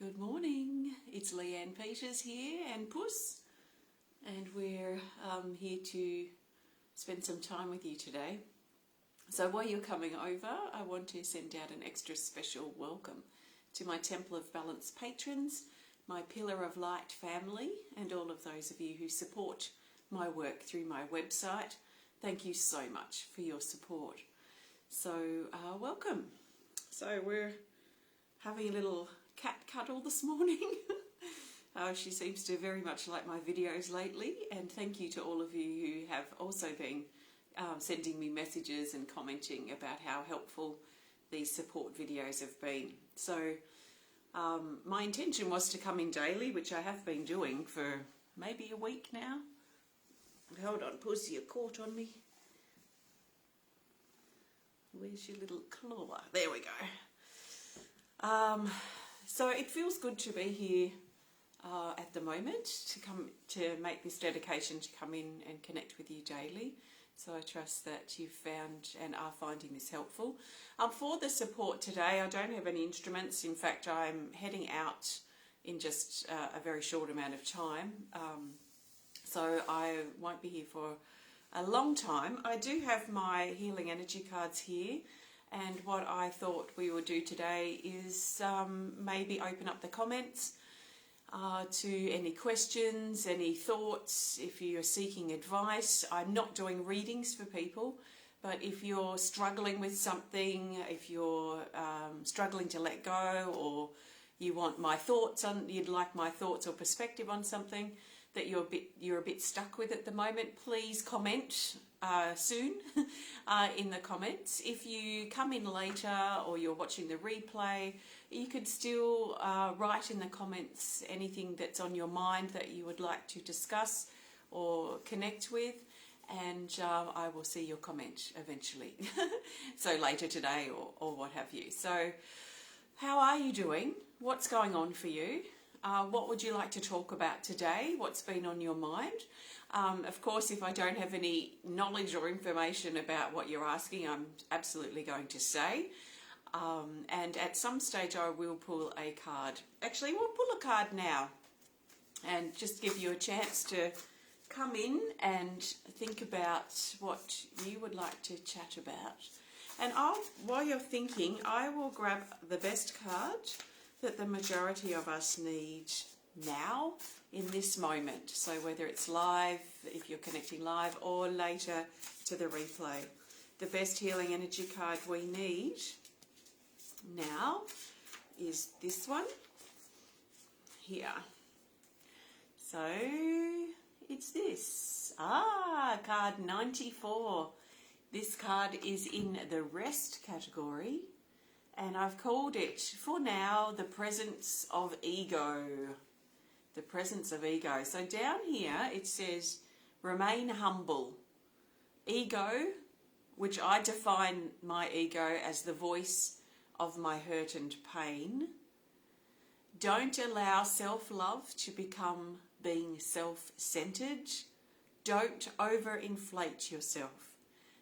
Good morning, it's Leanne Peters here and Puss, and we're here to spend some time with you today. So while you're coming over, I want to send out an extra special welcome to my Temple of Balance patrons, my Pillar of Light family, and all of those of you who support my work through my website. Thank you so much for your support. So welcome. So we're having a little cat cuddle this morning. She seems to very much like my videos lately, and thank you to all of you who have also been sending me messages and commenting about how helpful these support videos have been. So my intention was to come in daily, which I have been doing for maybe a week now. Hold on, Pussy, you're caught on me. Where's your little claw? There we go. So it feels good to be here at the moment, to make this dedication to come in and connect with you daily. So I trust that you've found and are finding this helpful. For the support today, I don't have any instruments. In fact, I'm heading out in just a very short amount of time. So I won't be here for a long time. I do have my healing energy cards here. And what I thought we would do today is maybe open up the comments to any questions, any thoughts, if you're seeking advice. I'm not doing readings for people, but if you're struggling with something, if you're struggling to let go, or you want my thoughts on, you'd like my thoughts or perspective on something that you're a bit stuck with at the moment, please comment soon in the comments. If you come in later or you're watching the replay, you could still write in the comments anything that's on your mind that you would like to discuss or connect with, and I will see your comment eventually. So later today or what have you. So how are you doing? What's going on for you? What would you like to talk about today? What's been on your mind? Of course, if I don't have any knowledge or information about what you're asking, I'm absolutely going to say. And at some stage I will pull a card. Actually, we'll pull a card now and just give you a chance to come in and think about what you would like to chat about. And while you're thinking, I will grab the best card that the majority of us need now in this moment. So whether it's live, if you're connecting live, or later to the replay, the best healing energy card we need now is this one here. So it's this. Card 94. This card is in the rest category, and I've called it, for now, the presence of ego. The presence of ego. So down here it says, remain humble. Ego, which I define my ego as the voice of my hurt and pain. Don't allow self-love to become being self-centered. Don't overinflate yourself.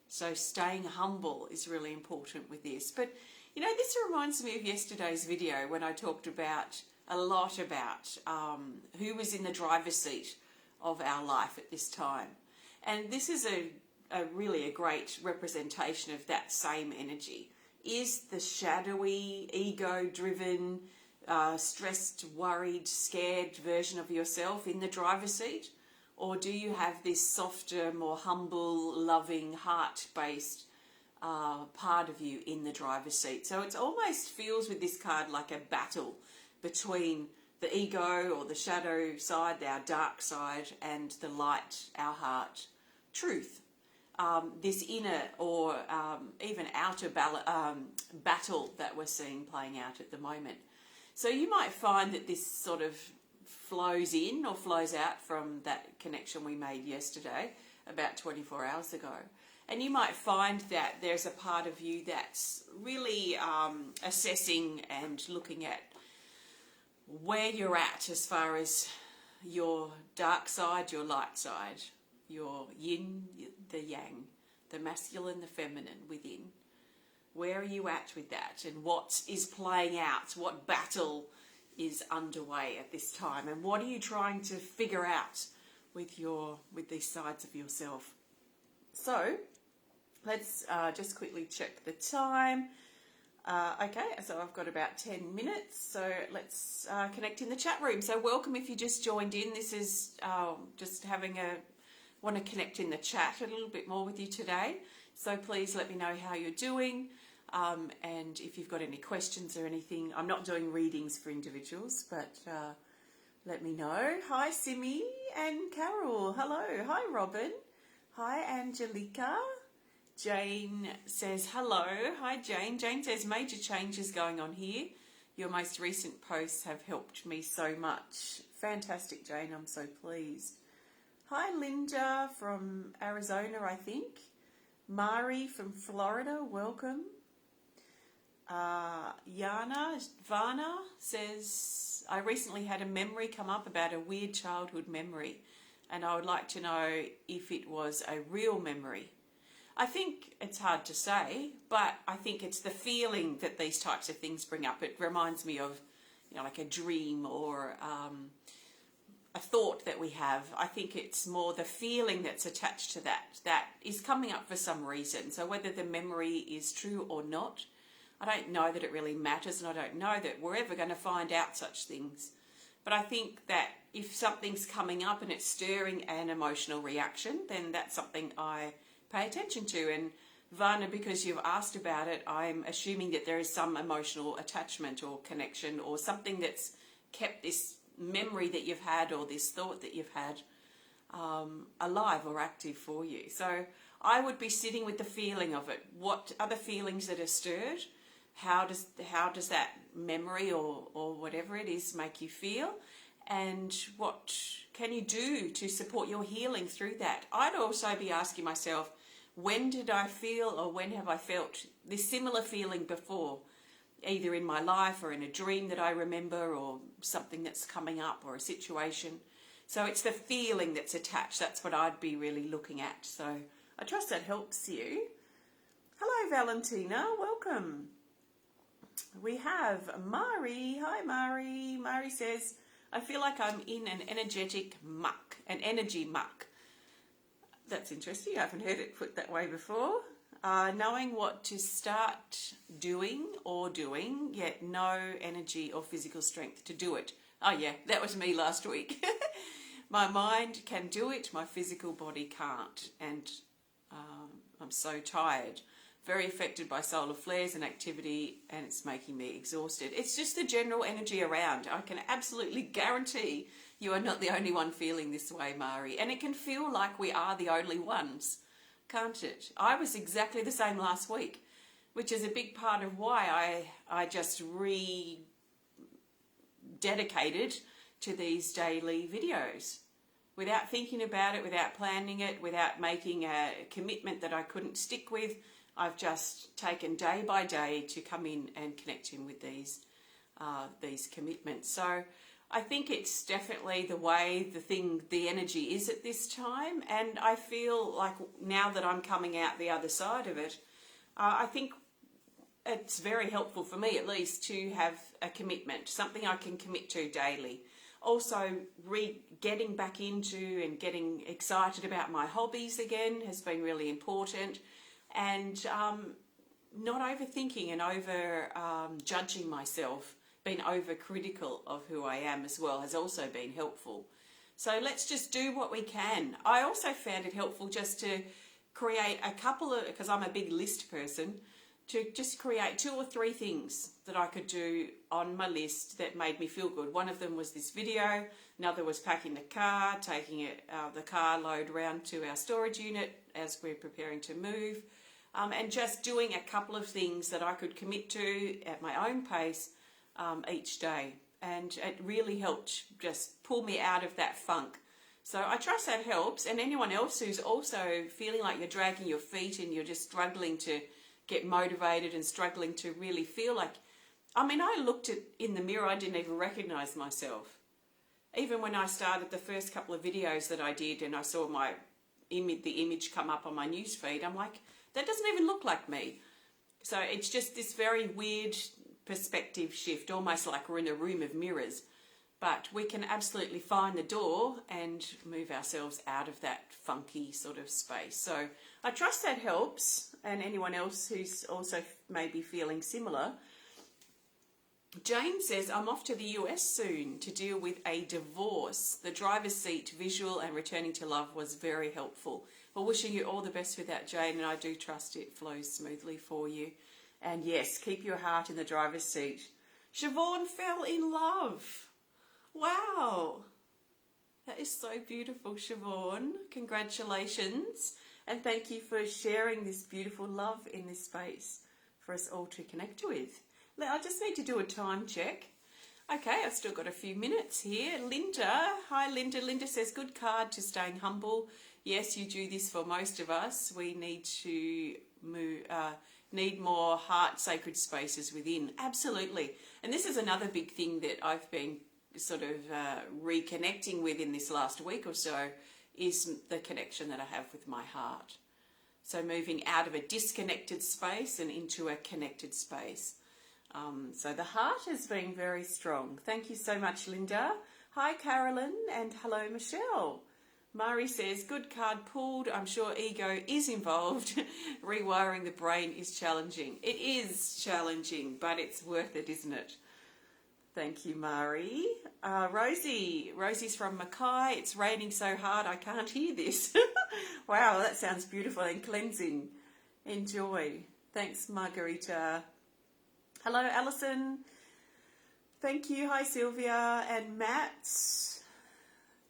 So staying humble is really important with this. But you know, this reminds me of yesterday's video when I talked a lot about who was in the driver's seat of our life at this time. And this is really a great representation of that same energy. Is the shadowy, ego-driven, stressed, worried, scared version of yourself in the driver's seat? Or do you have this softer, more humble, loving, heart-based part of you in the driver's seat? So it almost feels with this card like a battle between the ego or the shadow side, our dark side, and the light, our heart, truth. This inner or even outer battle that we're seeing playing out at the moment. So you might find that this sort of flows in or flows out from that connection we made yesterday, about 24 hours ago. And you might find that there's a part of you that's really assessing and looking at where you're at as far as your dark side, your light side, your yin, the yang, the masculine, the feminine within. Where are you at with that? And what is playing out? What battle is underway at this time, and what are you trying to figure out with these sides of yourself? So let's just quickly check the time. Okay, so I've got about 10 minutes, so let's connect in the chat room. So welcome if you just joined in. This is just want to connect in the chat a little bit more with you today. So please let me know how you're doing, and if you've got any questions or anything. I'm not doing readings for individuals, but let me know. Hi Simi and Carol. Hello. Hi Robin. Hi Angelica. Jane says hello. Hi Jane. Jane says major changes going on here. Your most recent posts have helped me so much. Fantastic, Jane. I'm so pleased. Hi Linda from Arizona, I think. Mari from Florida, welcome. Vana says, I recently had a memory come up about a weird childhood memory, and I would like to know if it was a real memory. I think it's hard to say, but I think it's the feeling that these types of things bring up. It reminds me of, like a dream or a thought that we have. I think it's more the feeling that's attached to that is coming up for some reason. So whether the memory is true or not, I don't know that it really matters, and I don't know that we're ever going to find out such things. But I think that if something's coming up and it's stirring an emotional reaction, then that's something I pay attention to. And Vana, because you've asked about it, I'm assuming that there is some emotional attachment or connection or something that's kept this memory that you've had or this thought that you've had alive or active for you. So I would be sitting with the feeling of it. What are the feelings that are stirred? How does that memory or whatever it is make you feel? And what can you do to support your healing through that? I'd also be asking myself, when did I feel or when have I felt this similar feeling before? Either in my life or in a dream that I remember or something that's coming up or a situation. So it's the feeling that's attached. That's what I'd be really looking at. So I trust that helps you. Hello, Valentina. Welcome. We have Mari. Hi, Mari. Mari says, I feel like I'm in an energy muck. That's interesting. I haven't heard it put that way before. Knowing what to start doing, yet no energy or physical strength to do it. Oh yeah, that was me last week. My mind can do it, my physical body can't. And I'm so tired. Very affected by solar flares and activity, and it's making me exhausted. It's just the general energy around. I can absolutely guarantee you are not the only one feeling this way, Mari. And it can feel like we are the only ones, can't it? I was exactly the same last week, which is a big part of why I just rededicated to these daily videos. Without thinking about it, without planning it, without making a commitment that I couldn't stick with, I've just taken day by day to come in and connect in with these commitments. So I think it's definitely the way the energy is at this time, and I feel like now that I'm coming out the other side of it, I think it's very helpful for me at least to have a commitment, something I can commit to daily. Also, getting back into and getting excited about my hobbies again has been really important, and not overthinking and over judging myself. Being overcritical of who I am as well has also been helpful. So let's just do what we can. I also found it helpful just to create a couple of, because I'm a big list person, to just create 2 or 3 things that I could do on my list that made me feel good. One of them was this video, another was packing the car, taking the car load round to our storage unit as we're preparing to move, and just doing a couple of things that I could commit to at my own pace each day, and it really helped just pull me out of that funk. So I trust that helps, and anyone else who's also feeling like you're dragging your feet and you're just struggling to get motivated and struggling to really feel like, I looked in the mirror, I didn't even recognize myself. Even when I started the first couple of videos that I did and I saw the image come up on my newsfeed, I'm like, that doesn't even look like me. So it's just this very weird perspective shift, almost like we're in a room of mirrors. But we can absolutely find the door and move ourselves out of that funky sort of space. So I trust that helps, and anyone else who's also maybe feeling similar. James says, I'm off to the US soon to deal with a divorce. The driver's seat visual and returning to love was very helpful. Well, wishing you all the best with that, Jane, and I do trust it flows smoothly for you. And yes, keep your heart in the driver's seat. Siobhan fell in love. Wow. That is so beautiful, Siobhan. Congratulations. And thank you for sharing this beautiful love in this space for us all to connect with. I just need to do a time check. Okay, I've still got a few minutes here. Linda, hi Linda. Linda says, good card to staying humble. Yes, you do this for most of us. We need to need more heart sacred spaces within. Absolutely. And this is another big thing that I've been sort of reconnecting with in this last week or so, is the connection that I have with my heart. So moving out of a disconnected space and into a connected space. So the heart has been very strong. Thank you so much, Linda. Hi, Carolyn, and hello, Michelle. Mari says, good card pulled. I'm sure ego is involved. Rewiring the brain is challenging. It is challenging, but it's worth it, isn't it? Thank you, Mari. Rosie's from Mackay. It's raining so hard I can't hear this. Wow, that sounds beautiful and cleansing. Enjoy. Thanks, Margarita. Hello, Alison. Thank you. Hi, Sylvia and Matt.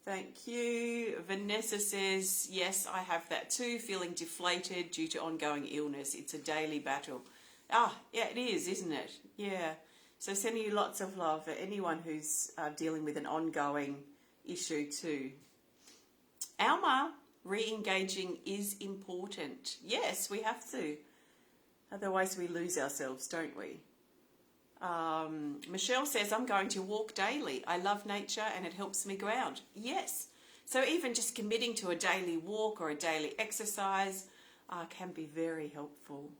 Thank you. Vanessa says, yes, I have that too, feeling deflated due to ongoing illness. It's a daily battle. Ah, yeah, it is, isn't it? Yeah. So sending you lots of love for anyone who's dealing with an ongoing issue too. Alma, re-engaging is important. Yes, we have to. Otherwise we lose ourselves, don't we? Michelle says, I'm going to walk daily. I love nature and it helps me ground. Yes. So even just committing to a daily walk or a daily exercise can be very helpful.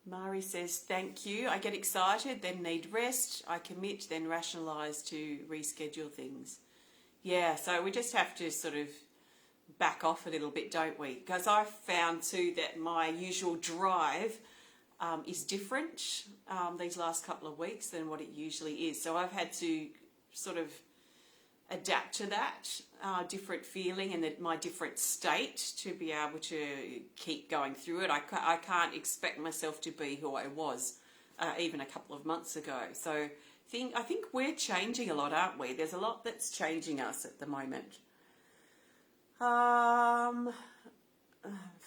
Mari says, thank you. I get excited, then need rest. I commit, then rationalise to reschedule things. Yeah, so we just have to sort of back off a little bit, don't we? Because I've found too that my usual drive is different these last couple of weeks than what it usually is. So I've had to sort of adapt to that different feeling and my different state to be able to keep going through it. I can't expect myself to be who I was even a couple of months ago. So I think we're changing a lot, aren't we? There's a lot that's changing us at the moment.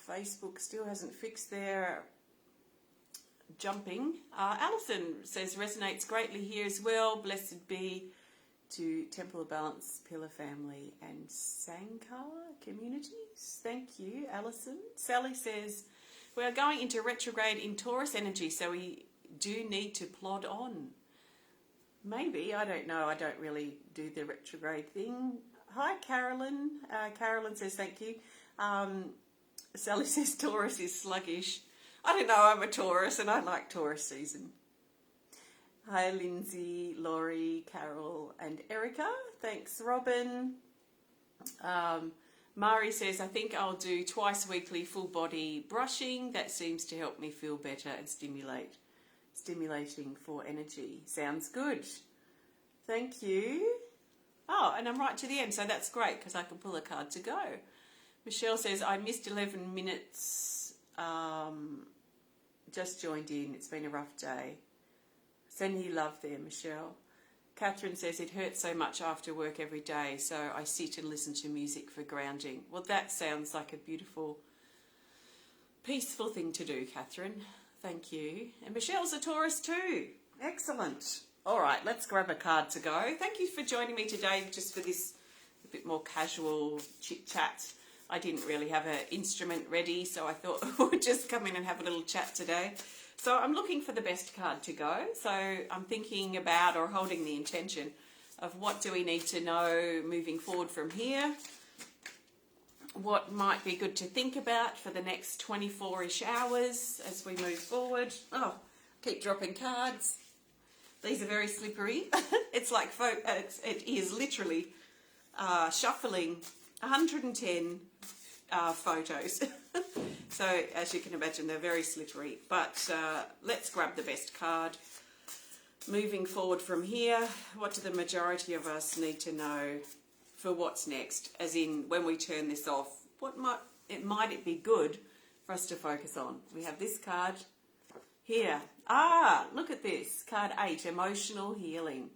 Facebook still hasn't fixed their jumping. Alison says, resonates greatly here as well. Blessed be to Temple of Balance, Pillar Family and Sankara Communities. Thank you, Alison. Sally says, we are going into retrograde in Taurus energy, so we do need to plod on. Maybe, I don't know. I don't really do the retrograde thing. Hi, Carolyn. Carolyn says, thank you. Sally says, Taurus is sluggish. I don't know, I'm a Taurus and I like Taurus season. Hi, Lindsay, Laurie, Carol and Erica. Thanks, Robin. Mari says, I think I'll do twice weekly full body brushing. That seems to help me feel better and stimulating for energy. Sounds good. Thank you. Oh, and I'm right to the end, so that's great because I can pull a card to go. Michelle says, I missed 11 minutes. Just joined in. It's been a rough day. Sending you love there, Michelle. Catherine says, it hurts so much after work every day, so I sit and listen to music for grounding. Well, that sounds like a beautiful, peaceful thing to do, Catherine. Thank you. And Michelle's a Taurus too. Excellent. All right, let's grab a card to go. Thank you for joining me today just for this a bit more casual chit-chat. I didn't really have an instrument ready, so I thought we'd just come in and have a little chat today. So I'm looking for the best card to go. So I'm thinking about or holding the intention of what do we need to know moving forward from here. what might be good to think about for the next 24-ish hours as we move forward. Oh, keep dropping cards. These are very slippery. It's like, it is literally shuffling 110 photos. So as you can imagine, they're very slippery. But let's grab the best card. Moving forward from here, what do the majority of us need to know for what's next? As in, when we turn this off, what might it be good for us to focus on? We have this card here. Ah, look at this. Card 8, Emotional Healing.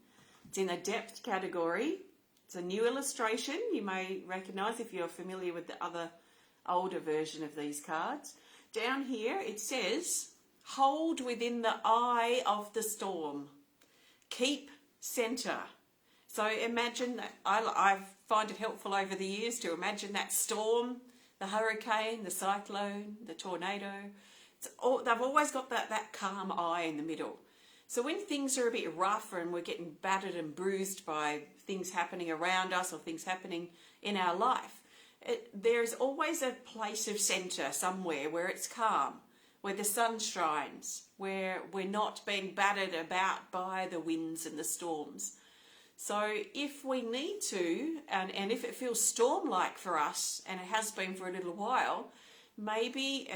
It's in a depth category. It's a new illustration you may recognise if you're familiar with the other older version of these cards. Down here it says, hold within the eye of the storm. Keep centre. So imagine that. I find it helpful over the years to imagine that storm, the hurricane, the cyclone, the tornado. They've always got that calm eye in the middle. So when things are a bit rough and we're getting battered and bruised by things happening around us or things happening in our life, there's always a place of centre somewhere where it's calm, where the sun shines, where we're not being battered about by the winds and the storms. So if we need to, and if it feels storm-like for us, and it has been for a little while, maybe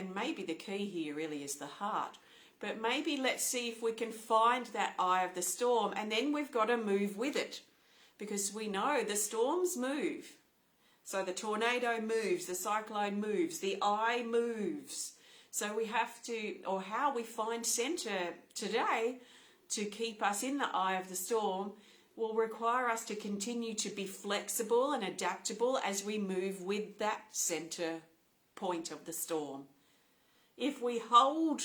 the key here really is the heart, but maybe let's see if we can find that eye of the storm, and then we've got to move with it, because we know the storms move. So the tornado moves, the cyclone moves, the eye moves. So we have to, or how we find centre today to keep us in the eye of the storm will require us to continue to be flexible and adaptable as we move with that centre point of the storm. If we hold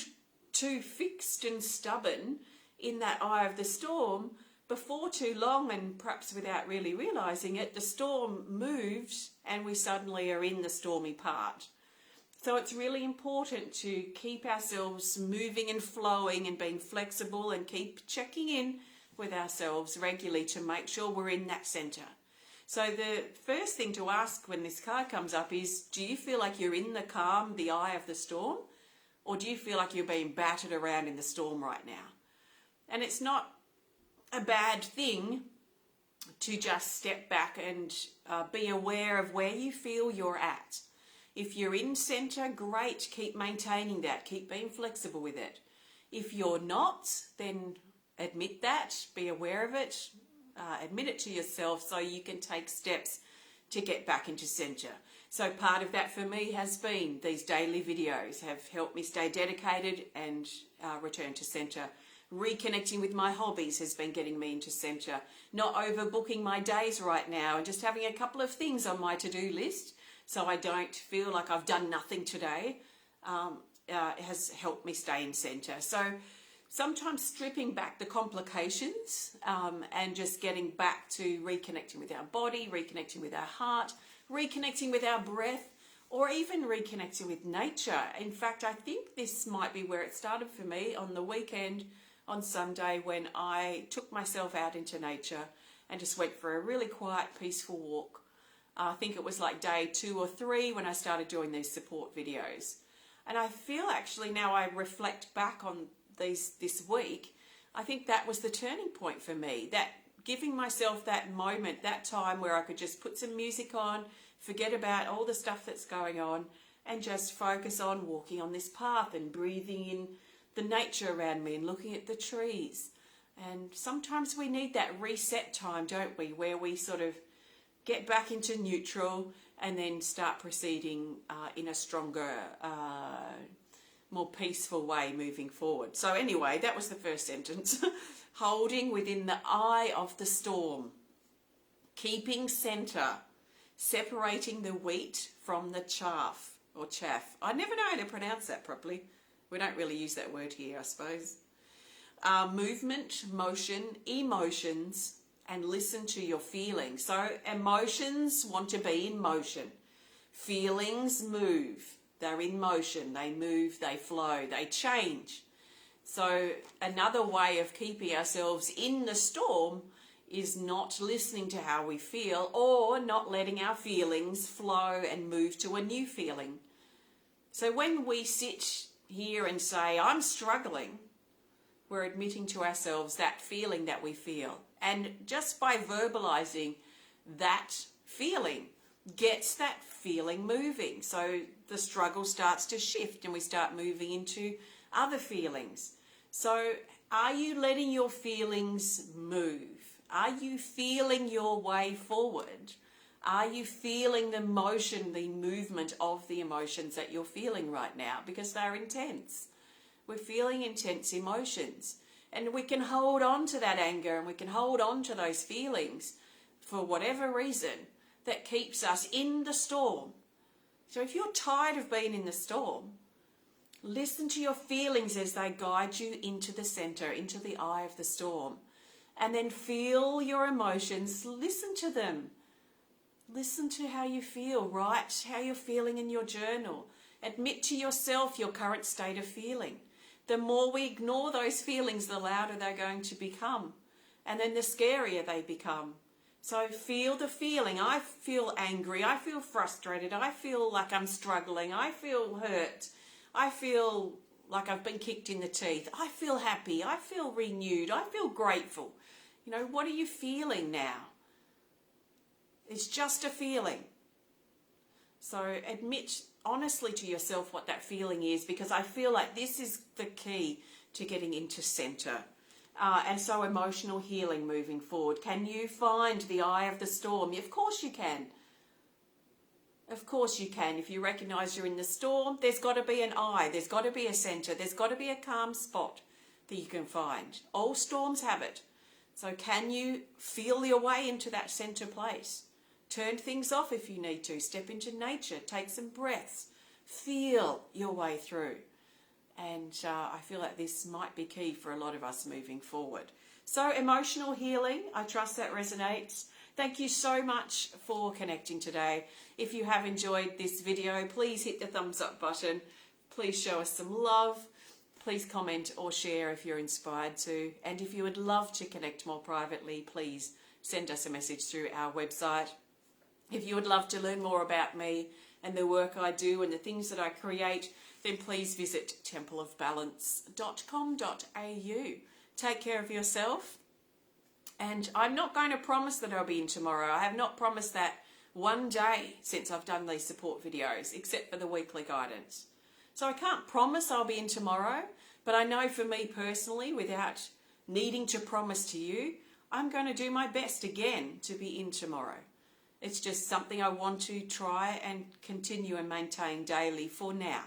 too fixed and stubborn in that eye of the storm, before too long, and perhaps without really realising it, the storm moves and we suddenly are in the stormy part. So it's really important to keep ourselves moving and flowing and being flexible, and keep checking in with ourselves regularly to make sure we're in that centre. So the first thing to ask when this card comes up is, do you feel like you're in the calm, the eye of the storm? Or do you feel like you're being battered around in the storm right now? And it's not a bad thing to just step back and be aware of where you feel you're at. If you're in centre, great, keep maintaining that, keep being flexible with it. If you're not, then admit that, be aware of it, admit it to yourself so you can take steps to get back into centre. So part of that for me has been these daily videos have helped me stay dedicated and return to centre. Reconnecting with my hobbies has been getting me into centre. Not overbooking my days right now and just having a couple of things on my to-do list so I don't feel like I've done nothing today has helped me stay in centre. So sometimes stripping back the complications and just getting back to reconnecting with our body, reconnecting with our heart, reconnecting with our breath, or even reconnecting with nature. In fact, I think this might be where it started for me on the weekend on Sunday when I took myself out into nature and just went for a really quiet, peaceful walk. I think it was like day 2 or 3 when I started doing these support videos. And I feel actually now I reflect back on this week, I think that was the turning point for me, that giving myself that moment, that time where I could just put some music on, forget about all the stuff that's going on, and just focus on walking on this path and breathing in the nature around me and looking at the trees. And sometimes we need that reset time, don't we, where we sort of get back into neutral and then start proceeding in a stronger, more peaceful way moving forward. So anyway, that was the first sentence. Holding within the eye of the storm. Keeping centre. Separating the wheat from the chaff or chaff. I never know how to pronounce that properly. We don't really use that word here, I suppose. Movement, motion, emotions, and listen to your feelings. So emotions want to be in motion. Feelings move. They're in motion. They move, they flow, they change. So another way of keeping ourselves in the storm is not listening to how we feel or not letting our feelings flow and move to a new feeling. So when we sit here and say, I'm struggling, we're admitting to ourselves that feeling that we feel. And just by verbalizing that feeling gets that feeling moving. So the struggle starts to shift and we start moving into other feelings. So are you letting your feelings move? Are you feeling your way forward? Are you feeling the motion, the movement of the emotions that you're feeling right now? Because they're intense. We're feeling intense emotions. And we can hold on to that anger and we can hold on to those feelings for whatever reason that keeps us in the storm. So if you're tired of being in the storm, listen to your feelings as they guide you into the center, into the eye of the storm. And then feel your emotions, listen to them. Listen to how you feel, write how you're feeling in your journal. Admit to yourself your current state of feeling. The more we ignore those feelings, the louder they're going to become. And then the scarier they become. So feel the feeling. I feel angry. I feel frustrated. I feel like I'm struggling. I feel hurt. I feel like I've been kicked in the teeth. I feel happy. I feel renewed. I feel grateful. You know, what are you feeling now? It's just a feeling. So admit honestly to yourself what that feeling is, because I feel like this is the key to getting into center. And so emotional healing moving forward. Can you find the eye of the storm? Of course you can. Of course you can. If you recognize you're in the storm, there's got to be an eye. There's got to be a center. There's got to be a calm spot that you can find. All storms have it. So can you feel your way into that center place? Turn things off if you need to. Step into nature. Take some breaths. Feel your way through. And I feel like this might be key for a lot of us moving forward. So emotional healing, I trust that resonates. Thank you so much for connecting today. If you have enjoyed this video, please hit the thumbs up button. Please show us some love. Please comment or share if you're inspired to. And if you would love to connect more privately, please send us a message through our website. If you would love to learn more about me and the work I do and the things that I create, then please visit templeofbalance.com.au. Take care of yourself. And I'm not going to promise that I'll be in tomorrow. I have not promised that one day since I've done these support videos, except for the weekly guidance. So I can't promise I'll be in tomorrow, but I know for me personally, without needing to promise to you, I'm going to do my best again to be in tomorrow. It's just something I want to try and continue and maintain daily for now.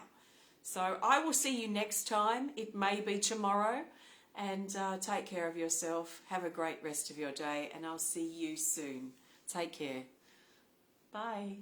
So I will see you next time. It may be tomorrow. And take care of yourself. Have a great rest of your day. And I'll see you soon. Take care. Bye.